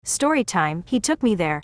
Story time, he took me there.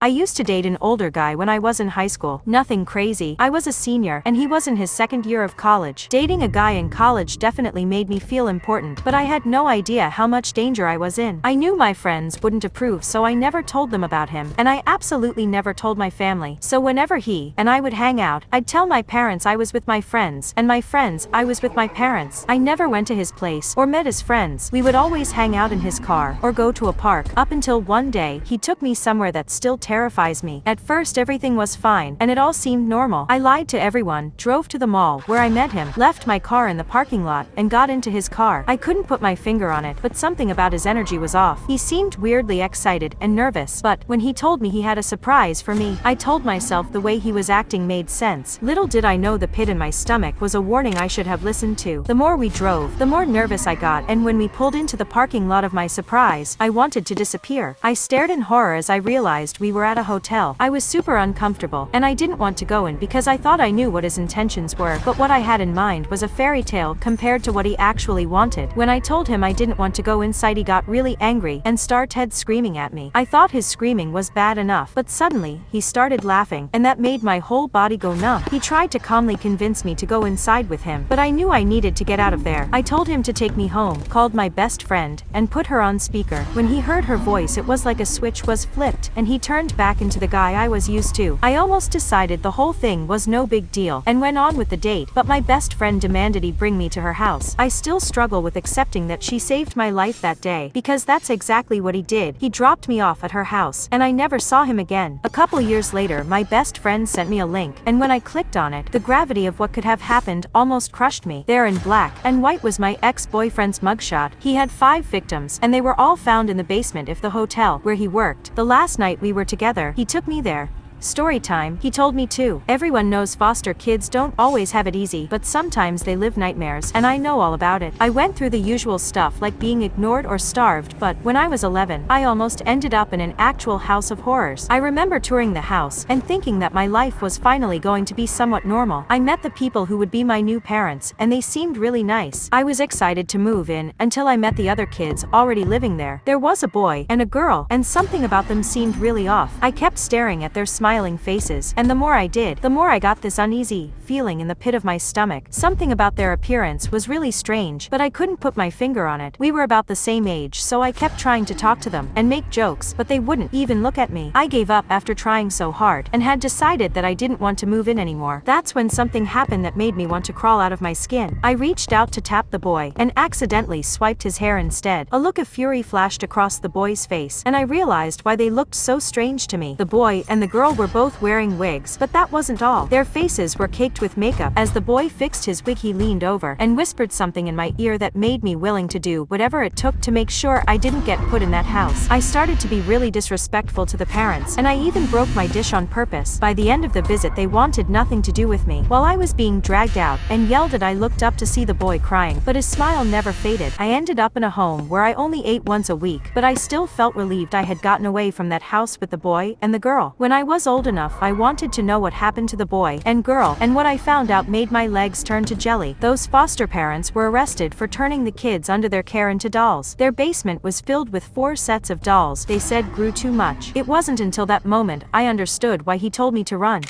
I used to date an older guy when I was in high school. Nothing crazy. I was a senior, and he was in his second year of college. Dating a guy in college definitely made me feel important, but I had no idea how much danger I was in. I knew my friends wouldn't approve, so I never told them about him, and I absolutely never told my family. So whenever he and I would hang out, I'd tell my parents I was with my friends, and my friends I was with my parents. I never went to his place or met his friends. We would always hang out in his car or go to a park, up until one day he took me somewhere that still terrifies me. At first everything was fine, and it all seemed normal. I lied to everyone, drove to the mall, where I met him, left my car in the parking lot, and got into his car. I couldn't put my finger on it, but something about his energy was off. He seemed weirdly excited and nervous, but when he told me he had a surprise for me, I told myself the way he was acting made sense. Little did I know the pit in my stomach was a warning I should have listened to. The more we drove, the more nervous I got, and when we pulled into the parking lot of my surprise, I wanted to disappear. I stared in horror as I realized we were at a hotel. I was super uncomfortable, and I didn't want to go in because I thought I knew what his intentions were, but what I had in mind was a fairy tale compared to what he actually wanted. When I told him I didn't want to go inside, he got really angry and started screaming at me. I thought his screaming was bad enough, but suddenly, he started laughing, and that made my whole body go numb. He tried to calmly convince me to go inside with him, but I knew I needed to get out of there. I told him to take me home, called my best friend, and put her on speaker. When he heard her voice, it was like a switch was flipped, and he turned back into the guy I was used to. I almost decided the whole thing was no big deal, and went on with the date, but my best friend demanded he bring me to her house. I still struggle with accepting that she saved my life that day, because that's exactly what he did. He dropped me off at her house, and I never saw him again. A couple years later, my best friend sent me a link, and when I clicked on it, the gravity of what could have happened almost crushed me. There in black and white was my ex-boyfriend's mugshot. He had 5 victims, and they were all found in the basement of the hotel where he worked. The last night we were together, he took me there. Story time, he told me too. Everyone knows foster kids don't always have it easy, but sometimes they live nightmares, and I know all about it. I went through the usual stuff like being ignored or starved, but when I was 11, I almost ended up in an actual house of horrors. I remember touring the house and thinking that my life was finally going to be somewhat normal. I met the people who would be my new parents, and they seemed really nice. I was excited to move in until I met the other kids already living there. There was a boy and a girl, and something about them seemed really off. I kept staring at their smiling faces, and the more I did, the more I got this uneasy feeling in the pit of my stomach. Something about their appearance was really strange, but I couldn't put my finger on it. We were about the same age, so I kept trying to talk to them and make jokes, but they wouldn't even look at me. I gave up after trying so hard, and had decided that I didn't want to move in anymore. That's when something happened that made me want to crawl out of my skin. I reached out to tap the boy, and accidentally swiped his hair instead. A look of fury flashed across the boy's face, and I realized why they looked so strange to me. The boy and the girl were both wearing wigs, but that wasn't all. Their faces were caked with makeup. As the boy fixed his wig, he leaned over and whispered something in my ear that made me willing to do whatever it took to make sure I didn't get put in that house. I started to be really disrespectful to the parents, and I even broke my dish on purpose. By the end of the visit, they wanted nothing to do with me. While I was being dragged out and yelled at, I looked up to see the boy crying, but his smile never faded. I ended up in a home where I only ate once a week, but I still felt relieved I had gotten away from that house with the boy and the girl. When I was old enough, I wanted to know what happened to the boy and girl, and what I found out made my legs turn to jelly. Those foster parents were arrested for turning the kids under their care into dolls. Their basement was filled with 4 sets of dolls they said grew too much. It wasn't until that moment I understood why he told me to run.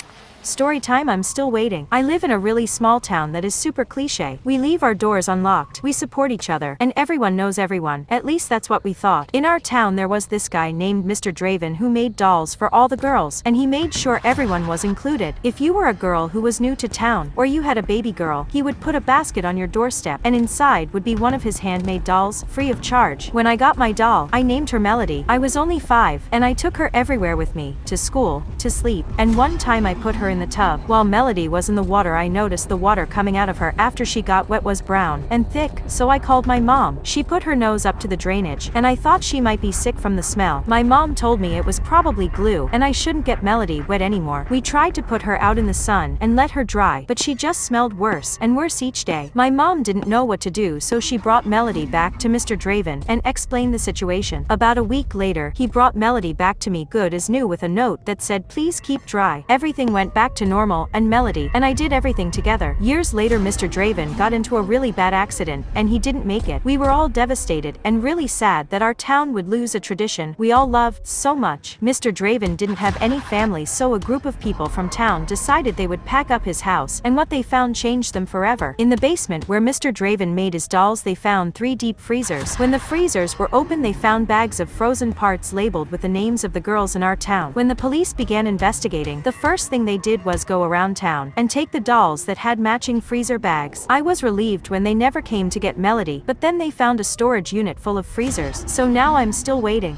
Story time, I'm still waiting. I live in a really small town that is super cliche. We leave our doors unlocked, we support each other, and everyone knows everyone. At least that's what we thought. In our town there was this guy named Mr. Draven who made dolls for all the girls, and he made sure everyone was included. If you were a girl who was new to town, or you had a baby girl, he would put a basket on your doorstep, and inside would be one of his handmade dolls, free of charge. When I got my doll, I named her Melody. I was only 5, and I took her everywhere with me, to school, to sleep, and one time I put her in the tub. While Melody was in the water, I noticed the water coming out of her after she got wet was brown and thick, so I called my mom. She put her nose up to the drainage, and I thought she might be sick from the smell. My mom told me it was probably glue, and I shouldn't get Melody wet anymore. We tried to put her out in the sun and let her dry, but she just smelled worse and worse each day. My mom didn't know what to do, so she brought Melody back to Mr. Draven and explained the situation. About a week later, he brought Melody back to me good as new with a note that said, "Please keep dry." Everything went back back to normal and Melody and I did everything together. Years later Mr. Draven got into a really bad accident and he didn't make it. We were all devastated and really sad that our town would lose a tradition we all loved so much. Mr. Draven didn't have any family, so a group of people from town decided they would pack up his house, and what they found changed them forever. In the basement where Mr. Draven made his dolls they found 3 deep freezers. When the freezers were open they found bags of frozen parts labeled with the names of the girls in our town. When the police began investigating, the first thing they did was go around town and take the dolls that had matching freezer bags. I was relieved when they never came to get Melody, but then they found a storage unit full of freezers, so now I'm still waiting.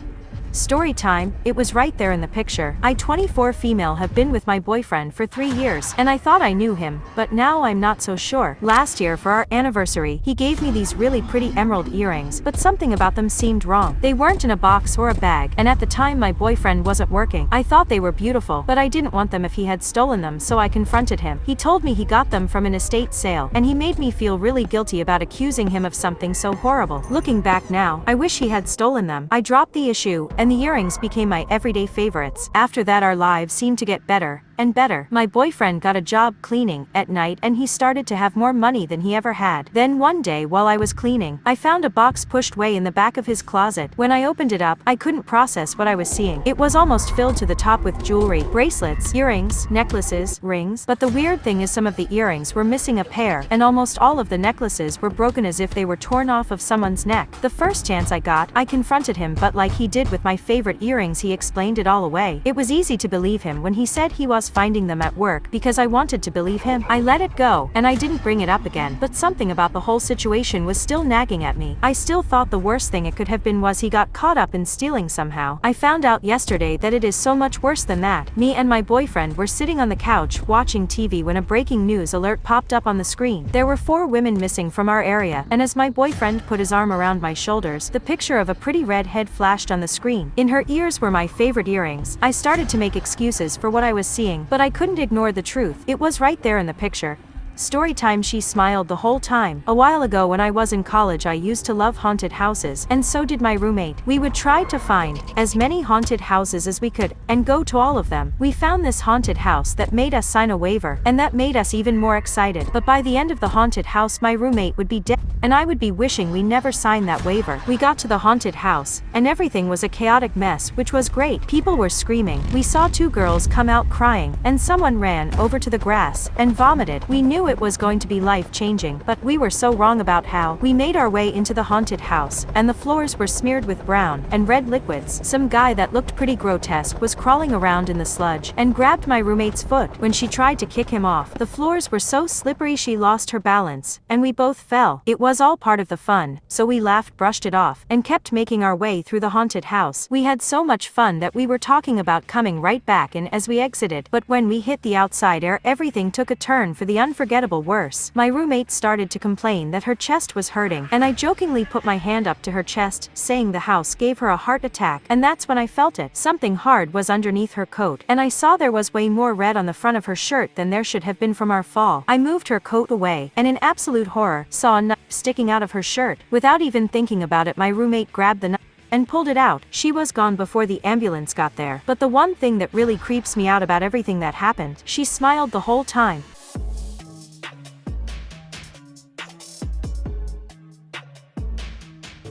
Story time, it was right there in the picture. I, 24 female, have been with my boyfriend for 3 years, and I thought I knew him, but now I'm not so sure. Last year for our anniversary, he gave me these really pretty emerald earrings, but something about them seemed wrong. They weren't in a box or a bag, and at the time my boyfriend wasn't working. I thought they were beautiful, but I didn't want them if he had stolen them, so I confronted him. He told me he got them from an estate sale, and he made me feel really guilty about accusing him of something so horrible. Looking back now, I wish he had stolen them. I dropped the issue, and the earrings became my everyday favorites. After that our lives seemed to get better and better. My boyfriend got a job cleaning at night and he started to have more money than he ever had. Then one day while I was cleaning, I found a box pushed way in the back of his closet. When I opened it up, I couldn't process what I was seeing. It was almost filled to the top with jewelry, bracelets, earrings, necklaces, rings. But the weird thing is some of the earrings were missing a pair, and almost all of the necklaces were broken as if they were torn off of someone's neck. The first chance I got, I confronted him, but like he did with my favorite earrings, he explained it all away. It was easy to believe him when he said he was finding them at work because I wanted to believe him. I let it go, and I didn't bring it up again, but something about the whole situation was still nagging at me. I still thought the worst thing it could have been was he got caught up in stealing somehow. I found out yesterday that it is so much worse than that. Me and my boyfriend were sitting on the couch watching TV when a breaking news alert popped up on the screen. There were 4 women missing from our area, and as my boyfriend put his arm around my shoulders, the picture of a pretty red head flashed on the screen. In her ears were my favorite earrings. I started to make excuses for what I was seeing, but I couldn't ignore the truth. It was right there in the picture. Story time. She smiled the whole time. A while ago when I was in college I used to love haunted houses, and so did my roommate. We would try to find as many haunted houses as we could, and go to all of them. We found this haunted house that made us sign a waiver, and that made us even more excited. But by the end of the haunted house my roommate would be dead, and I would be wishing we never signed that waiver. We got to the haunted house, and everything was a chaotic mess, which was great. People were screaming. We saw 2 girls come out crying, and someone ran over to the grass and vomited. We knew it was going to be life-changing, but we were so wrong about how. We made our way into the haunted house, and the floors were smeared with brown and red liquids. Some guy that looked pretty grotesque was crawling around in the sludge and grabbed my roommate's foot. When she tried to kick him off, the floors were so slippery she lost her balance, and we both fell. It was all part of the fun, so we laughed, brushed it off, and kept making our way through the haunted house. We had so much fun that we were talking about coming right back in as we exited, but when we hit the outside air everything took a turn for the unforgettable worse. My roommate started to complain that her chest was hurting, and I jokingly put my hand up to her chest, saying the house gave her a heart attack, and that's when I felt it. Something hard was underneath her coat, and I saw there was way more red on the front of her shirt than there should have been from our fall. I moved her coat away, and in absolute horror, saw a knife sticking out of her shirt. Without even thinking about it, my roommate grabbed the knife and pulled it out. She was gone before the ambulance got there. But the one thing that really creeps me out about everything that happened, she smiled the whole time.